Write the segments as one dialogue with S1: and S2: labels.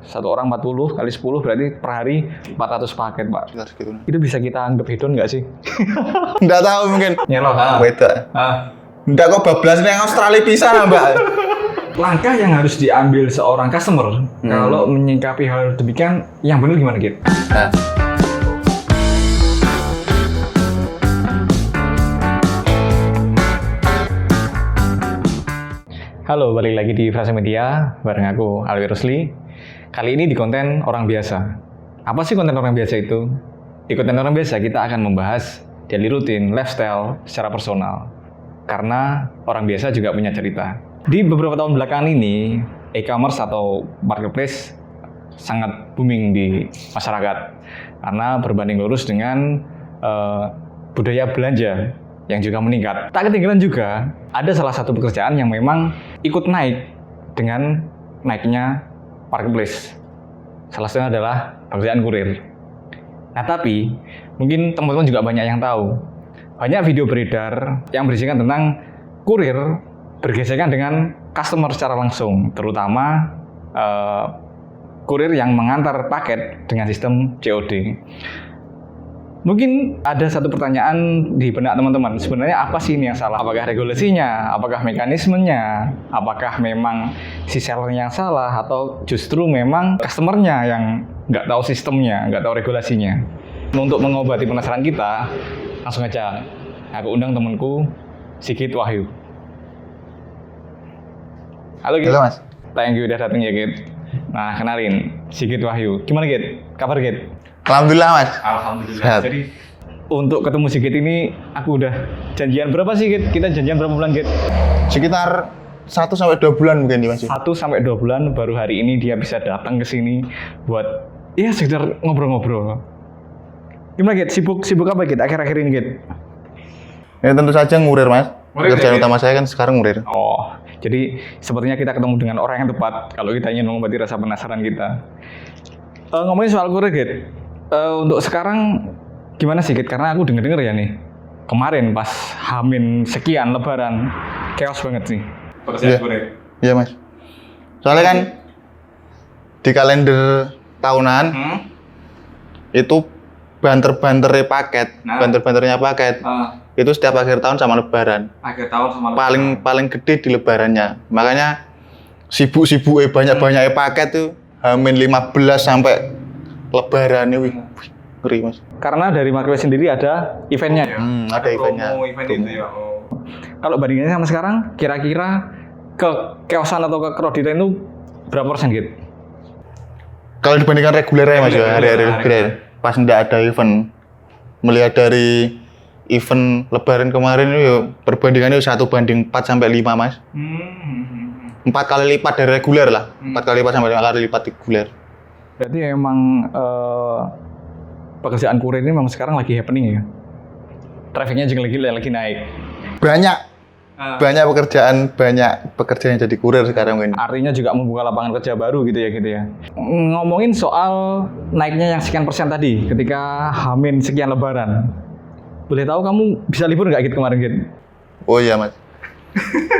S1: Satu orang 40 kali 10 berarti per hari 400 paket, Pak.
S2: Sekitar segitu.
S1: Itu bisa kita anggap hedon nggak sih?
S2: Nggak tahu mungkin.
S1: Nyelok.
S2: Beda. Nggak kok bablas nih Australia pisan, Mbak.
S1: Langkah yang harus diambil seorang customer kalau menyikapi hal demikian yang benar gimana, Git?
S2: Nah.
S1: Halo, balik lagi di Frasa Media bareng aku Alwi Rusli. Kali ini di konten orang biasa. Apa sih konten orang biasa itu? Di konten orang biasa kita akan membahas daily routine, lifestyle secara personal. Karena orang biasa juga punya cerita. Di beberapa tahun belakangan ini, e-commerce atau marketplace sangat booming di masyarakat. Karena berbanding lurus dengan budaya belanja yang juga meningkat. Tak ketinggalan juga, ada salah satu pekerjaan yang memang ikut naik dengan naiknya marketplace. Salah satunya adalah pekerjaan kurir. Nah, tapi mungkin teman-teman juga banyak yang tahu. Banyak video beredar yang berisikan tentang kurir bergesekan dengan customer secara langsung, terutama kurir yang mengantar paket dengan sistem COD. Mungkin ada satu pertanyaan di benak teman-teman, sebenarnya apa sih ini yang salah? Apakah regulasinya? Apakah mekanismenya? Apakah memang si sellernya yang salah? Atau justru memang customernya yang nggak tahu sistemnya, nggak tahu regulasinya? Untuk mengobati penasaran kita, langsung aja aku undang temanku, Sigit Wahyu. Halo Git.
S2: Halo Mas.
S1: Thank you udah datang ya Git. Nah, kenalin, Sigit Wahyu. Gimana Git? Kabar Git?
S2: Alhamdulillah Mas.
S1: Alhamdulillah.
S2: Sehat.
S1: Jadi untuk ketemu Sigit ini aku udah janjian berapa sih Git? Kita janjian berapa bulan Git?
S2: Sekitar 1 sampai 2 bulan mungkin nih Mas.
S1: 1 sampai 2 bulan baru hari ini dia bisa datang ke sini buat ya sekedar ngobrol-ngobrol. Gimana Git? Sibuk apa Git akhir-akhir ini Git?
S2: Ya tentu saja ngurir Mas.
S1: Ngurir,
S2: Pekerjaan
S1: ya,
S2: utama saya kan sekarang ngurir.
S1: Oh, jadi sepertinya kita ketemu dengan orang yang tepat kalau kita ingin mengobati rasa penasaran kita. Ngomongin soal kurir Git. Untuk sekarang gimana sih Git? Karena aku denger ya nih, kemarin pas Hamin sekian Lebaran, chaos banget sih pekerjaan kurir.
S2: Iya Mas. Soalnya kan di kalender tahunan itu banter-banternya paket, banter-banternya paket itu setiap akhir tahun sama Lebaran.
S1: Akhir tahun sama Lebaran.
S2: Paling gede di Lebarannya. Makanya sibuk-sibuk banyak-banyaknya paket tuh Hamin 15 sampai Lebaran ini. Ngeri Mas.
S1: Karena dari marketplace sendiri ada eventnya ya?
S2: Ada eventnya.
S1: Event itu ya. Oh. Kalau bandingannya sama sekarang, kira-kira kekeosan atau kekreditan itu berapa persen gitu?
S2: Kalau dibandingkan reguler ya Mas, hari-hari reguler. Pas enggak ada event, melihat dari event Lebaran kemarin itu perbandingannya 1:4 sampai 5 Mas. 4 kali lipat dari reguler lah. 4 kali lipat sampai 5 kali lipat reguler.
S1: Berarti emang pekerjaan kurir ini memang sekarang lagi happening ya? Trafficnya juga lagi naik.
S2: Banyak pekerjaan yang jadi kurir sekarang ini.
S1: Artinya juga membuka lapangan kerja baru gitu ya. Ngomongin soal naiknya yang sekian persen tadi ketika Hamin sekian Lebaran. Boleh tahu kamu bisa libur nggak gitu kemarin gitu?
S2: Oh iya Mas.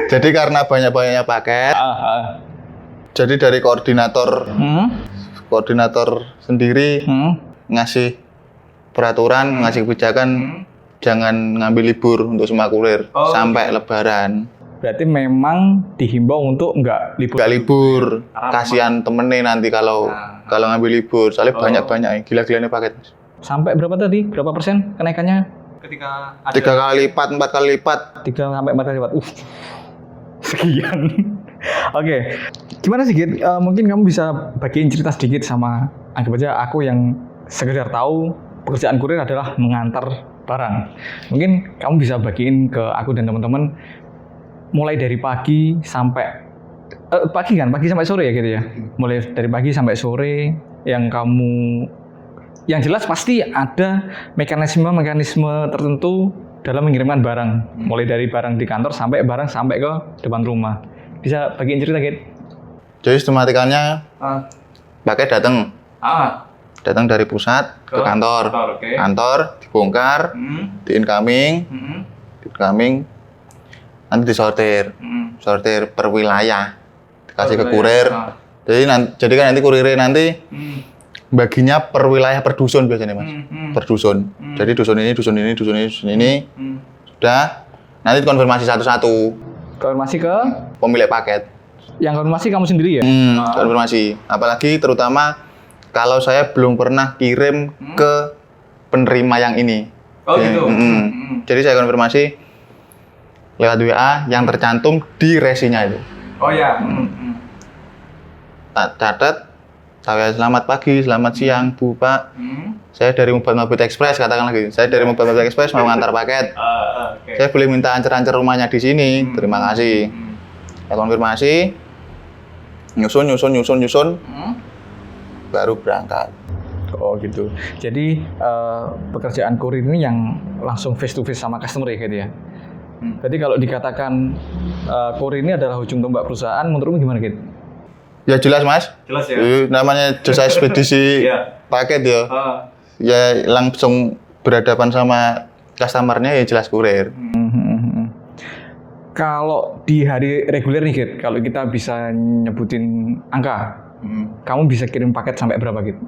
S2: Jadi karena banyak-banyaknya paket. Jadi dari koordinator sendiri ngasih peraturan, ngasih kebijakan jangan ngambil libur untuk semua kurir sampai Lebaran.
S1: Berarti memang dihimbau untuk nggak libur.
S2: Nggak libur, kasihan temennya nanti kalau ngambil libur. Soalnya banyak gila-gilanya paket.
S1: Sampai berapa tadi? Berapa persen kenaikannya? Ketika ada
S2: 3 kali lipat, 4 kali lipat.
S1: 3 sampai 4 kali lipat. Sekian. Oke. Gimana sih Git? Mungkin kamu bisa bagiin cerita sedikit sama anggap aja aku yang sekedar tahu pekerjaan kurir adalah mengantar barang. Mungkin kamu bisa bagiin ke aku dan teman-teman mulai dari pagi sampai pagi sampai sore ya gitu ya. Mulai dari pagi sampai sore yang jelas pasti ada mekanisme tertentu dalam mengirimkan barang. Mulai dari barang di kantor sampai barang sampai ke depan rumah. Bisa bagiin cerita Git?
S2: Jadi sistematikanya pakai datang dari pusat ke kantor. Kantor dibongkar, di incoming, nanti disortir per wilayah, dikasih ke kurir, Jadi kan nanti kurirnya nanti baginya per wilayah per dusun biasanya Mas. Per dusun. Jadi dusun ini, dusun ini, dusun ini, dusun ini. Sudah. Nanti konfirmasi satu-satu.
S1: Konfirmasi ke
S2: Pemilik paket.
S1: yang konfirmasi kamu sendiri ya?
S2: Konfirmasi. Apalagi terutama kalau saya belum pernah kirim ke penerima yang ini.
S3: Oh gitu.
S2: Jadi saya konfirmasi lewat WA yang tercantum di resinya itu.
S3: Oh ya.
S2: Tak catat, saya selamat pagi, selamat siang, Bu Pak. Saya dari Mubad Express, katakan lagi. Saya dari Mubad Express mau ngantar paket.
S3: Oke.
S2: Saya boleh minta ancer-ancer rumahnya di sini. Terima kasih. Saya konfirmasi. Nyusun. Baru berangkat.
S1: Oh gitu. Jadi pekerjaan kurir ini yang langsung face to face sama customer ya gitu ya. Jadi kalau dikatakan kurir ini adalah ujung tombak perusahaan, menurutmu gimana gitu?
S2: Ya jelas Mas.
S3: Jelas ya.
S2: Namanya jasa ekspedisi
S3: Iya.
S2: paket ya. Ya langsung berhadapan sama customer-nya ya jelas kurir.
S1: Kalau di hari reguler nih Git, kalau kita bisa nyebutin angka, kamu bisa kirim paket sampai berapa gitu?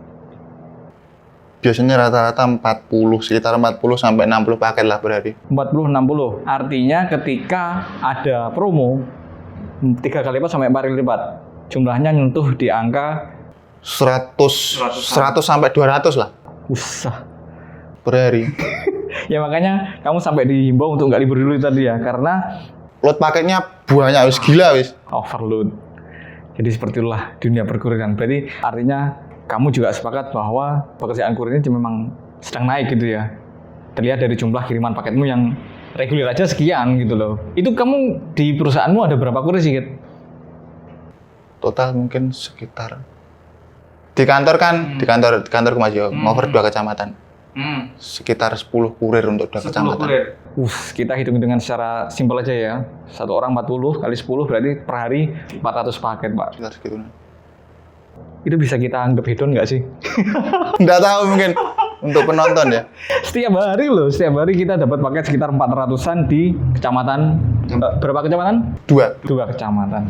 S2: Biasanya rata-rata 40, sekitar 40 sampai 60 paket lah per hari.
S1: 40-60. Artinya ketika ada promo 3 kali lipat sampai 4 kali lipat, jumlahnya nyentuh di angka
S2: 100 sampai 200 lah
S1: usah.
S2: per hari.
S1: Ya makanya kamu sampai dihimbau untuk nggak libur dulu tadi ya, karena
S2: Load paketnya banyak, wis gila wis.
S1: overload. Jadi seperti itulah dunia perkuriran. Berarti artinya kamu juga sepakat bahwa pekerjaan kurir ini memang sedang naik gitu ya. Terlihat dari jumlah kiriman paketmu yang reguler aja sekian gitu loh. Itu kamu di perusahaanmu ada berapa kurir sih, Git?
S2: Total mungkin sekitar di kantor kan, di kantor Mas Yo, ngover 2 kecamatan. Sekitar 10 kurir untuk 2 kecamatan.
S1: Kita hitung-hitungan secara simpel aja ya. Satu orang 40 kali 10 berarti per hari 400 paket, Pak.
S2: Sekitar segitu.
S1: Itu bisa kita anggap hedon nggak sih?
S2: Nggak tahu mungkin untuk penonton ya.
S1: Setiap hari kita dapat paket sekitar 400-an di kecamatan. Berapa kecamatan?
S2: 2.
S1: 2 kecamatan.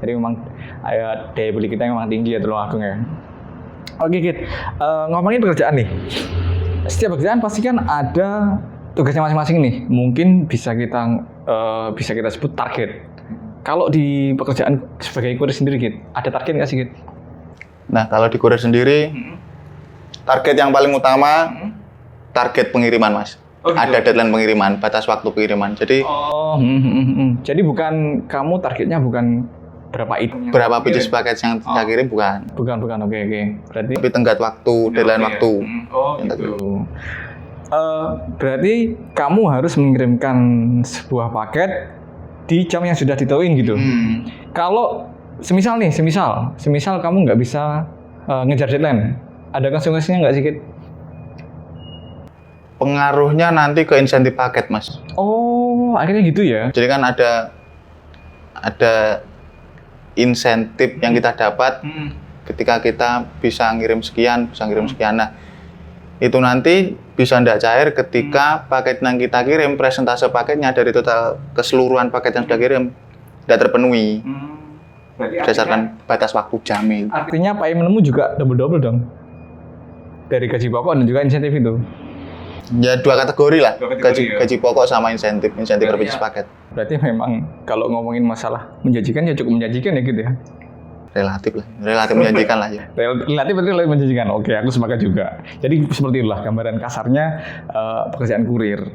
S1: Jadi memang daya beli kita memang tinggi ya Tulung Agung ya. Oke Git, ngomongin pekerjaan nih. Setiap pekerjaan pasti kan ada tugasnya masing-masing nih. Mungkin bisa kita sebut target. Kalau di pekerjaan sebagai kurir sendiri Git, ada target nggak sih Git?
S2: Nah kalau di kurir sendiri, target yang paling utama target pengiriman Mas.
S3: Oh, gitu?
S2: Ada deadline pengiriman, batas waktu pengiriman. Jadi
S1: Jadi bukan kamu targetnya bukan
S2: berapa pieces paket yang saya kirim bukan.
S1: Bukan. Oke. Berarti
S2: Tapi tenggat waktu, deadline waktu.
S3: Oh
S2: Yang
S3: gitu.
S1: Berarti kamu harus mengirimkan sebuah paket di jam yang sudah ditentuin gitu. Kalau semisal kamu nggak bisa ngejar deadline, ada konsekuensinya nggak sih, Git?
S2: Pengaruhnya nanti ke insentif paket, Mas.
S1: Oh, akhirnya gitu ya?
S2: Jadi kan ada insentif yang kita dapat ketika kita bisa ngirim sekian. Nah, itu nanti bisa ndak cair ketika paket yang kita kirim, presentase paketnya dari total keseluruhan paket yang sudah kirim tidak terpenuhi. Berdasarkan batas waktu jamil.
S1: Artinya paymentmu juga double dong? Dari gaji pokok dan juga insentif itu?
S2: Ya 2 kategori lah,
S3: ya.
S2: gaji pokok sama insentif per pieces paket.
S1: Berarti memang kalau ngomongin masalah menjanjikan ya cukup menjanjikan ya gitu ya?
S2: Relatif menjanjikan lah ya.
S1: Relatif menjanjikan. Oke, aku sepakat juga. Jadi seperti itulah gambaran kasarnya pekerjaan kurir.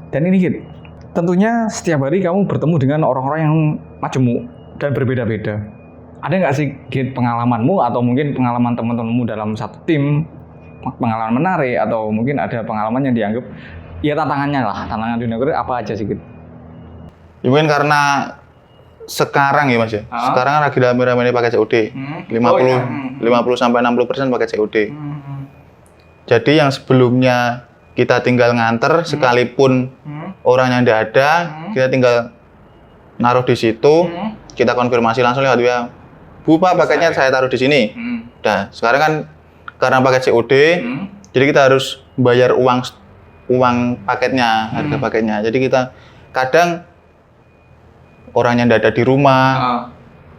S1: Dan ini Git, tentunya setiap hari kamu bertemu dengan orang-orang yang macammu dan berbeda-beda. Ada nggak sih Git pengalamanmu atau mungkin pengalaman teman-temanmu dalam satu tim, pengalaman menarik atau mungkin ada pengalaman yang dianggap ya tantangan dunia kurir apa aja sih Git?
S2: Ya, mungkin karena sekarang ya Mas ya. Sekarang kan lagi rame-rame pakai COD. 50 sampai 60% pakai COD. Jadi yang sebelumnya kita tinggal nganter sekalipun orangnya tidak ada, kita tinggal naruh di situ, kita konfirmasi langsung lewat WA. Bu Pak, paketnya saya taruh di sini. Nah, sekarang kan karena pakai COD, jadi kita harus bayar uang paketnya, harga paketnya. Jadi kita kadang orangnya tidak ada di rumah,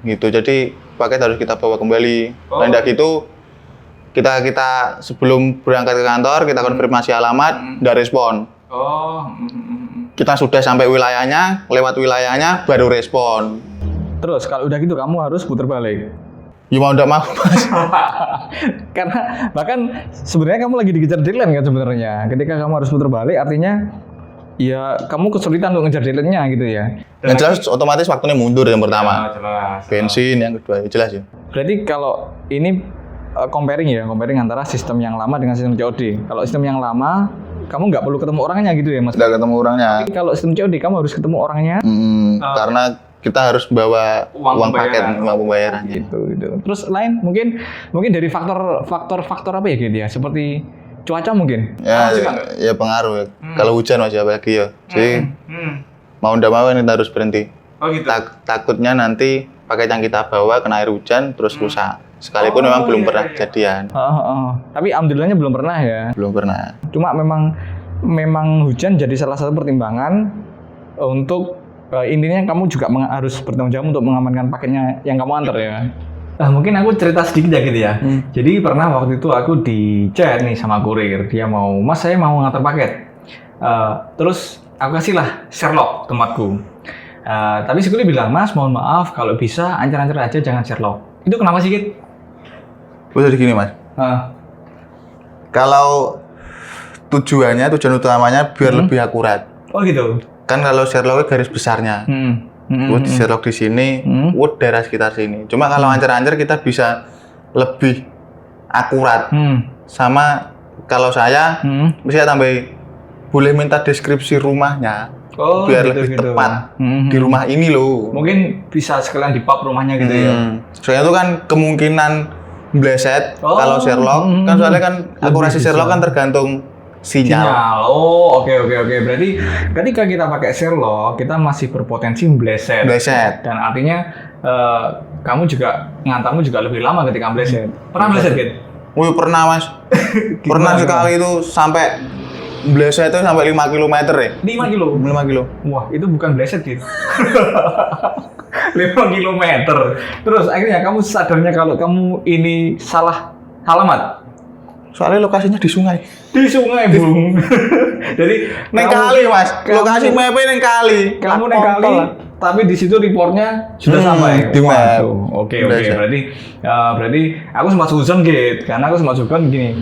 S2: gitu. Jadi paket harus kita bawa kembali.
S1: Oh.
S2: Nah, gitu kita sebelum berangkat ke kantor kita konfirmasi alamat, nggak respon.
S1: Oh.
S2: Kita sudah sampai wilayahnya, lewat wilayahnya baru respon.
S1: Terus kalau udah gitu kamu harus putar balik.
S2: Ya mau nggak mau Mas.
S1: Karena bahkan sebenarnya kamu lagi dikejar deadline kan sebenarnya. Ketika kamu harus putar balik artinya ya kamu kesulitan untuk ngejar deadline-nya gitu ya.
S2: Yang jelas otomatis waktunya mundur yang pertama.
S1: Jelas.
S2: Bensin yang kedua jelas ya.
S1: Berarti kalau ini comparing antara sistem yang lama dengan sistem COD. Kalau sistem yang lama kamu nggak perlu ketemu orangnya gitu ya Mas.
S2: Nggak ketemu orangnya.
S1: Tapi kalau sistem COD kamu harus ketemu orangnya.
S2: Karena kita harus bawa uang paket, uang pembayarannya.
S1: Gitu. Terus lain mungkin dari faktor apa ya gitu ya? Seperti cuaca mungkin.
S2: Ya pengaruh ya. Kalau hujan Mas ya apalagi ya. Jadi mau ndak mau ini kita harus berhenti.
S1: Oh gitu.
S2: Takutnya nanti paket yang kita bawa kena air hujan terus rusak. Sekalipun memang belum pernah kejadian.
S1: Tapi alhamdulillahnya belum pernah ya.
S2: Belum pernah.
S1: Cuma memang hujan jadi salah satu pertimbangan untuk intinya kamu juga harus bertanggung jawab untuk mengamankan paketnya yang kamu antar ya. Mungkin aku cerita sedikit ya gitu ya. Jadi pernah waktu itu aku di chat nih sama kurir, dia Mas saya mau ngantar paket. Terus aku kasih lah Sherlock tempatku. Tapi si kurir bilang, Mas mohon maaf kalau bisa ancar-ancar aja jangan Sherlock. Itu kenapa sih Kit?
S2: Jadi gini Mas. Kalau tujuan utamanya biar lebih akurat.
S1: Oh gitu.
S2: Kan kalau Sherlock garis besarnya. Di Sherlock di sini, daerah sekitar sini. Cuma kalau ancar-ancar kita bisa lebih akurat. Sama kalau saya bisa tambah boleh minta deskripsi rumahnya. Biar lebih tepat di rumah ini loh.
S1: Mungkin bisa sekalian di pub rumahnya gitu ya.
S2: Soalnya itu kan kemungkinan bleset kalau Sherlock kan soalnya kan akurasi Sherlock kan tergantung sinyal.
S1: Oke. Berarti ketika kita pakai Sherlock, kita masih berpotensi bleset. Dan artinya kamu juga ngantarmu juga lebih lama ketika bleset. Pernah bleset Kit?
S2: Pernah Mas. Pernah sekali itu sampai bleset itu sampai 5 km ya.
S1: 5 kilo?
S2: 5 kilo.
S1: Wah, itu bukan bleset Kit. 5 km. Terus akhirnya kamu sadarnya kalau kamu ini salah alamat.
S2: Soalnya lokasinya di sungai.
S1: Di sungai, Bung. Jadi
S2: neng kali, Mas. Lokasi mapnya neng kali.
S1: Kamu neng kali, tapi di situ reportnya sudah sampai.
S2: Di map.
S1: Oke. Berarti aku sempat suzon gitu. Karena aku sempat suzon gini.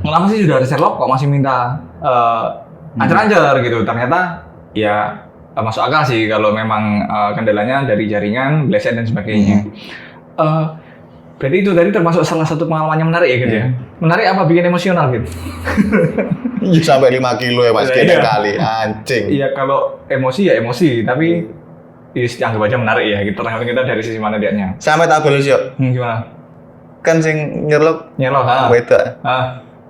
S1: Kenapa sih sudah ada Sherlock kok masih minta ancar-ancar gitu? Ternyata ya masuk akal sih kalau memang kendalanya dari jaringan, bleset dan sebagainya. Berarti itu tadi termasuk salah satu pengalaman yang menarik ya gitu ya? Menarik apa bikin emosional gitu?
S2: Iya sampai 5 kilo ya Mas, kira kali, anjing.
S1: Iya kalau emosi ya emosi, tapi anggap aja menarik ya, gitu. Tergantung kita dari sisi mana dianya.
S2: Sampai tabel sih
S1: gimana?
S2: Kan sing nyerlok
S1: beda.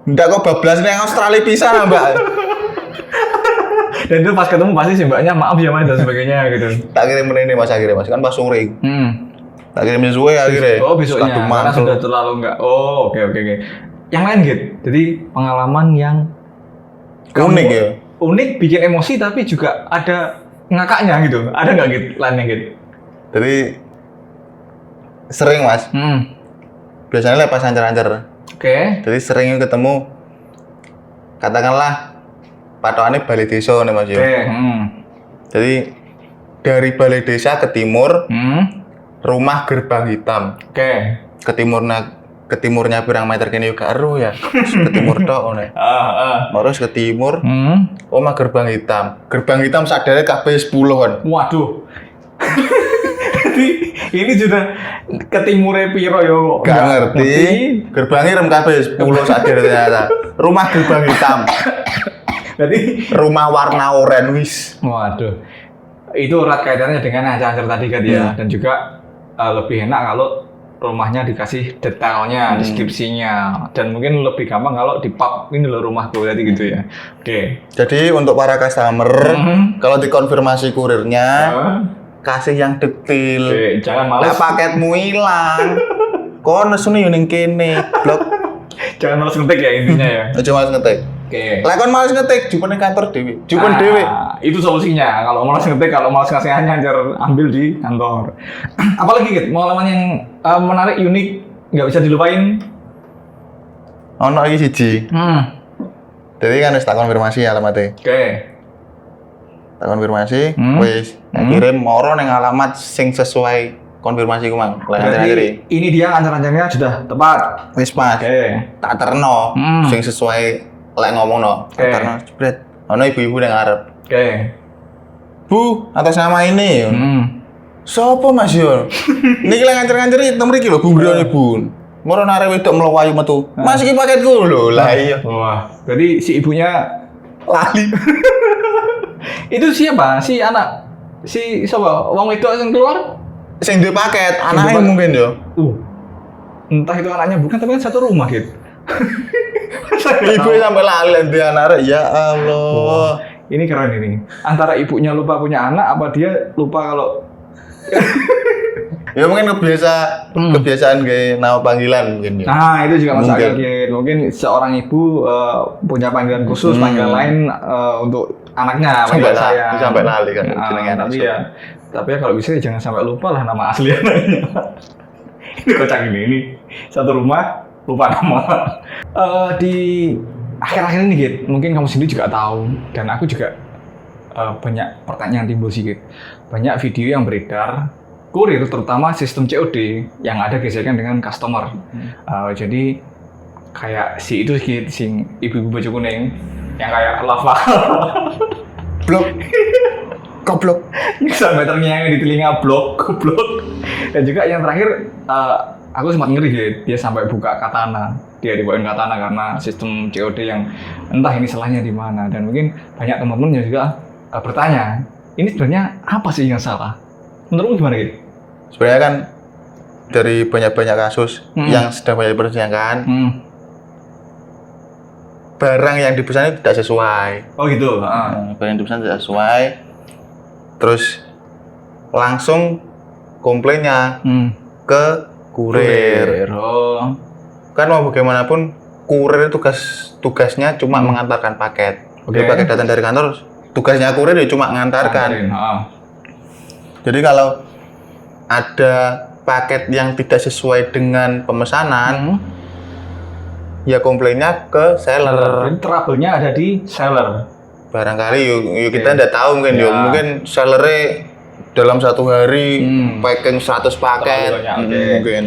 S2: Nggak kok bablas nih Australia pisan Mbak.
S1: Dan itu pas ketemu pasti sih mbaknya maaf ya Mas dan sebagainya gitu.
S2: Tak kirim ini Mas akhirnya Mas, kan pas sore. Tak kirim sesuai akhirnya.
S1: Oh besoknya, karena sudah terlalu enggak. Oh oke. Yang lain gitu, jadi pengalaman yang
S2: unik ya?
S1: Unik, bikin emosi tapi juga ada ngakaknya gitu. Ada nggak gitu, lainnya gitu?
S2: Jadi sering Mas. Biasanya lepas ancar-ancar.
S1: Oke.
S2: Jadi sering ketemu, katakanlah patokannya Balai Desa nih Mas ya. Jadi dari Balai Desa ke timur, rumah Gerbang Hitam. Ke timurnya pirang meter kene juga ero ya. Ke timur tok ngene. Terus ke timur. Omah Gerbang Hitam. Gerbang Hitam sadare kabeh 10-an.
S1: Waduh. Jadi ini sudah ke timure piro yo?
S2: Gak ngerti. Gerbangnya rem kabeh 10 sadare ternyata. Rumah Gerbang Hitam.
S1: Jadi
S2: rumah warna oranye wis.
S1: Waduh. Itu erat kaitannya dengan ancar-ancar tadi kan ya. Dan juga lebih enak kalau rumahnya dikasih detailnya, deskripsinya, dan mungkin lebih gampang kalau di pub ini loh rumahku tadi gitu ya. Oke.
S2: Jadi untuk para customer, kalau dikonfirmasi kurirnya, kasih yang detail.
S1: Jangan males.
S2: Lah paketmu hilang. Kon nesune yo ning kene, blok.
S1: Jangan males ngetik ya intinya ya.
S2: Cuma males ngetik. Lah kon males ngetik, jupen ning kantor dhewe. Jupen dhewe.
S1: Itu solusinya. Kalau males ngetik, kalau males ngasih ancar ambil di kantor. Apalagi gitu, pengalaman yang menarik, unik, nggak bisa dilupain.
S2: Ono iki siji. Jadi kan wis tak konfirmasi alamatnya.
S1: Oke.
S2: Tak konfirmasi,
S1: Hmm.
S2: wis kirim moro ning alamat sing sesuai konfirmasi ku mang. Lek ngantri.
S1: Berarti ini dia ancar-ancarnya sudah tepat.
S2: Wis pas.
S1: Oke.
S2: Tak terno sing sesuai lek ngomongno. Tak
S1: Oke.
S2: terno jebret. Ono ibu-ibu ning ngarep.
S1: Oke.
S2: Bu, atas nama ini. Sopo Mas Yo? Niki lek ngancer-ngancer hitam mriki lho gumbrione Bu. Moro narek wedok mlayu metu. Mas iki paketku lho. Lah iya.
S1: Wah, berarti si ibunya
S2: Lali.
S1: itu siapa? Si anak siapa? Wong wedok yang keluar?
S2: Sing duwe paket,
S1: Sing
S2: anaknya
S1: duwe
S2: mungkin yo.
S1: Entah itu anaknya bukan, tapi kan satu rumah gitu.
S2: Ibu sampai lali dia anak. Ya Allah.
S1: Ini keren ini. Antara ibunya lupa punya anak, apa dia lupa kalau
S2: Ya mungkin kebiasaan kayak nama panggilan mungkin ya.
S1: nah itu juga masuk akal
S2: Mungkin.
S1: gitu. Mungkin seorang ibu punya panggilan khusus, panggilan lain untuk anaknya,
S2: Sampai
S1: panggilan saya.
S2: sampai lali kan jenenge anak.
S1: Tapi ya, kalau bisa ya jangan sampai lupa lah nama asli anaknya. Ini kocak ini satu rumah lupa nama. Di akhir-akhir ini Git, mungkin kamu sendiri juga tahu dan aku juga banyak pertanyaan timbul sih Git. Banyak video yang beredar kurir, terutama sistem COD yang ada gesekan dengan customer. Jadi kayak si itu Git, sing ibu-ibu baju kuning yang kayak lava
S2: Blok. Goblok.
S1: sampai terngiang di telinga blok. Dan juga yang terakhir aku sempat ngeri Git, dia sampai buka katana. Dia dibawain katana karena sistem COD yang entah ini salahnya di mana. Dan mungkin banyak teman-teman yang juga bertanya, ini sebenarnya apa sih yang salah? Menurutmu gimana Git?
S2: Sebenarnya kan dari banyak-banyak kasus yang sedang banyak diperbincangkan, barang yang dipesan itu tidak sesuai.
S1: Oh gitu.
S2: Barang yang dipesan tidak sesuai. Terus langsung komplainnya ke kurir.
S1: Oh.
S2: Kan mau bagaimanapun kurir tugasnya cuma mengantarkan paket. Jadi paket datang dari kantor, tugasnya kurir ya cuma mengantarkan. Jadi kalau ada paket yang tidak sesuai dengan pemesanan, ya komplainnya ke seller.
S1: Jadi trouble-nya ada di seller.
S2: Barangkali yuk kita tidak tahu mungkin
S1: Ya.
S2: mungkin sellernya dalam satu hari packing 100 paket. Mungkin.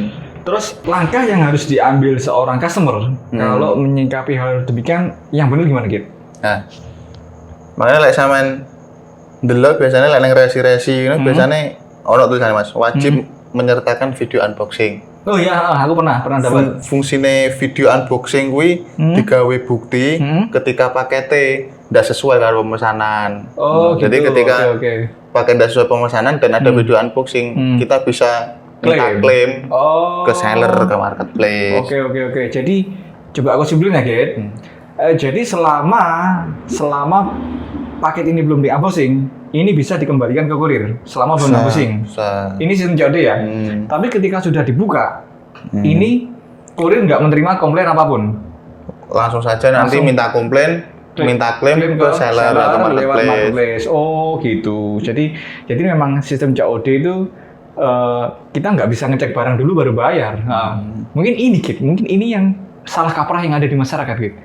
S1: Terus langkah yang harus diambil seorang customer kalau menyikapi hal demikian yang benar gimana Git?
S2: Nah, makanya sampean ndelok biasanya nang resi-resi ini biasanya ono tulisannya Mas, wajib menyertakan video unboxing.
S1: Oh iya, aku pernah dapat.
S2: Fungsine video unboxing kuwi digawe bukti ketika paketnya tidak sesuai karo pemesanan.
S1: Oh,
S2: Jadi
S1: gitu.
S2: ketika
S1: Oke.
S2: paket tidak sesuai pemesanan dan ada video unboxing, kita bisa minta klaim ke seller, ke marketplace.
S1: Oke. Jadi coba aku simpulin ya, Git. Jadi selama paket ini belum di-unboxing, ini bisa dikembalikan ke kurir selama belum di-unboxing. Ini sistem COD ya. Tapi ketika sudah dibuka, ini kurir nggak menerima komplain apapun.
S2: Langsung saja nanti minta komplain, minta klaim ke seller atau marketplace.
S1: Oh gitu. Jadi memang sistem COD itu kita nggak bisa ngecek barang dulu baru bayar. Mungkin ini yang salah kaprah yang ada di masyarakat gitu.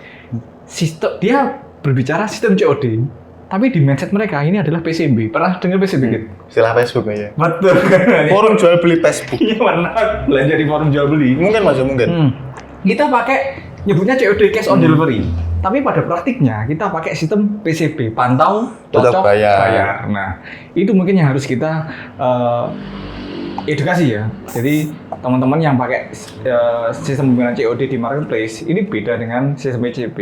S1: Sistem dia berbicara sistem COD, tapi di mindset mereka ini adalah PCB. Pernah dengar PCB gitu?
S2: Istilah Facebook aja.
S1: Betul.
S2: Forum jual beli Facebook.
S1: Iya pernah belanja di forum jual beli.
S2: Mungkin mungkin.
S1: Kita pakai nyebutnya COD cash on delivery. Tapi pada praktiknya kita pakai sistem PCB, pantau, cocok, bayar. Nah, itu mungkin yang harus kita edukasi ya. Jadi teman-teman yang pakai sistem pembayaran COD di marketplace ini beda dengan sistem PCB.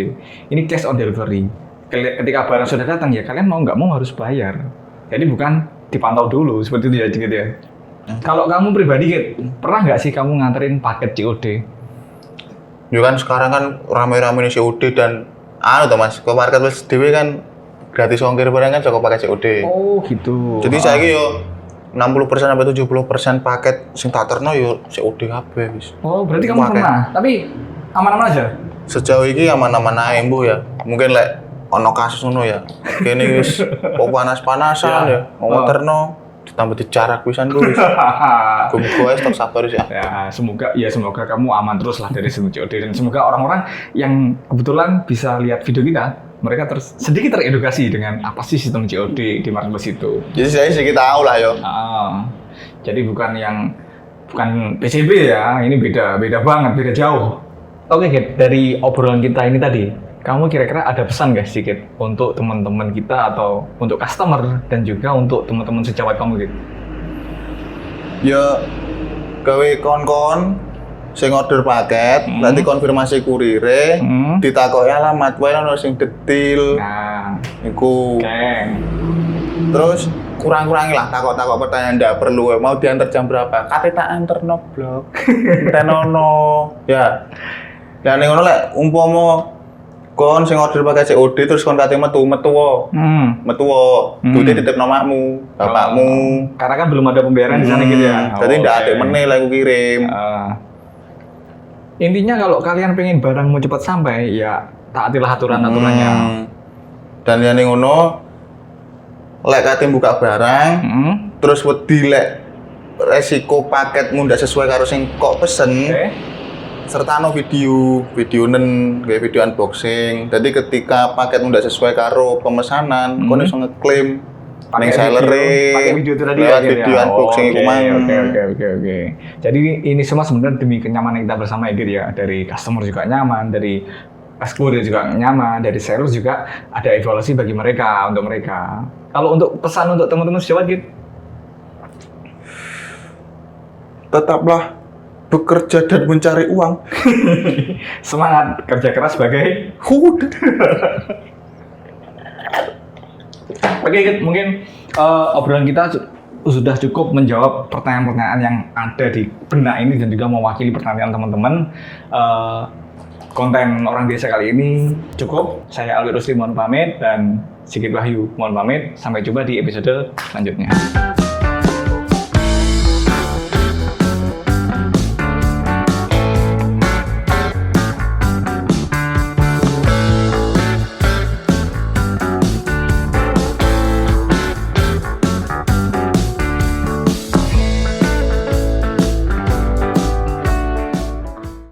S1: Ini cash on delivery. Ketika barang sudah datang ya kalian mau nggak mau harus bayar. Jadi bukan dipantau dulu seperti itu ya, gitu ya. Kalau kamu pribadi, pernah nggak sih kamu nganterin paket COD?
S2: Ya kan sekarang kan rame-rame nih COD dan tuh Mas, ke marketplace dhewe kan gratis ongkir barang kan cukup pakai COD.
S1: Oh gitu.
S2: Jadi saya yo 60% sampai 70% paket sing tak terno yo COD kabeh wis.
S1: Oh, berarti kamu pernah. Tapi aman-aman aja.
S2: Sejauh ini aman-aman ae mbuh ya. Mungkin ono kasus ngono ya. Kene wis kok panas-panasan ya. Mau terno Ditambah dijarak pisan gue. Gue stok sabar sih.
S1: Semoga kamu aman terus lah dari sistem COD, dan semoga orang-orang yang kebetulan bisa lihat video kita, mereka sedikit teredukasi dengan apa sih sistem COD di marketplace itu.
S2: Jadi saya sedikit tahu lah yo.
S1: Jadi bukan PCB ya, ini beda banget, beda jauh. Oke, Git, dari obrolan kita ini tadi, kamu kira-kira ada pesan nggak sedikit untuk teman-teman kita atau untuk customer dan juga untuk teman-teman sejawat kamu gitu?
S2: Ya, gawe kon-kon sing order paket, nanti konfirmasi kurire, ditakoki alamat wae ono sing detail.
S1: Nah,
S2: iku.
S1: Oke.
S2: Terus kurang-kurangi lah takok-takok pertanyaan ndak perlu mau diantar jam berapa? Kate tak anter no blok. Tenono. Ya. Dan ning ngono lek umpama kon sing order pakai COD terus kon kate metu wae. Duite titip nomakmu, bapakmu.
S1: Karena kan belum ada pembayaran di sana gitu ya.
S2: Jadi ndak ada meneh lah aku kirim.
S1: Intinya kalau kalian pengen barangmu cepat sampai, ya taatilah aturan-aturannya.
S2: Dan yang ning ngono lek kate buka barang, terus wedi lek resiko paketmu ndak sesuai karo sing kok pesen. Serta video video unboxing. Jadi ketika paketmu ndak sesuai karo pemesanan, kon iso ngeklaim ning seller-e.
S1: Pakai video itu tadi
S2: ya. Video unboxing iku mang.
S1: Oke. Jadi ini semua sebenarnya demi kenyamanan kita bersama ya, ya. Dari customer juga nyaman, dari Passport juga nyaman, dari sales juga ada evaluasi bagi mereka, untuk mereka. Kalau untuk pesan untuk teman-teman sejawat gitu?
S2: Tetaplah bekerja dan mencari uang.
S1: Semangat, kerja keras sebagai Oke, mungkin obrolan kita sudah cukup menjawab pertanyaan-pertanyaan yang ada di benak ini dan juga mewakili pertanyaan teman-teman. Konten orang biasa kali ini cukup. Saya Alwi Rusli mohon pamit dan Sigit Wahyu mohon pamit. Sampai jumpa di episode selanjutnya.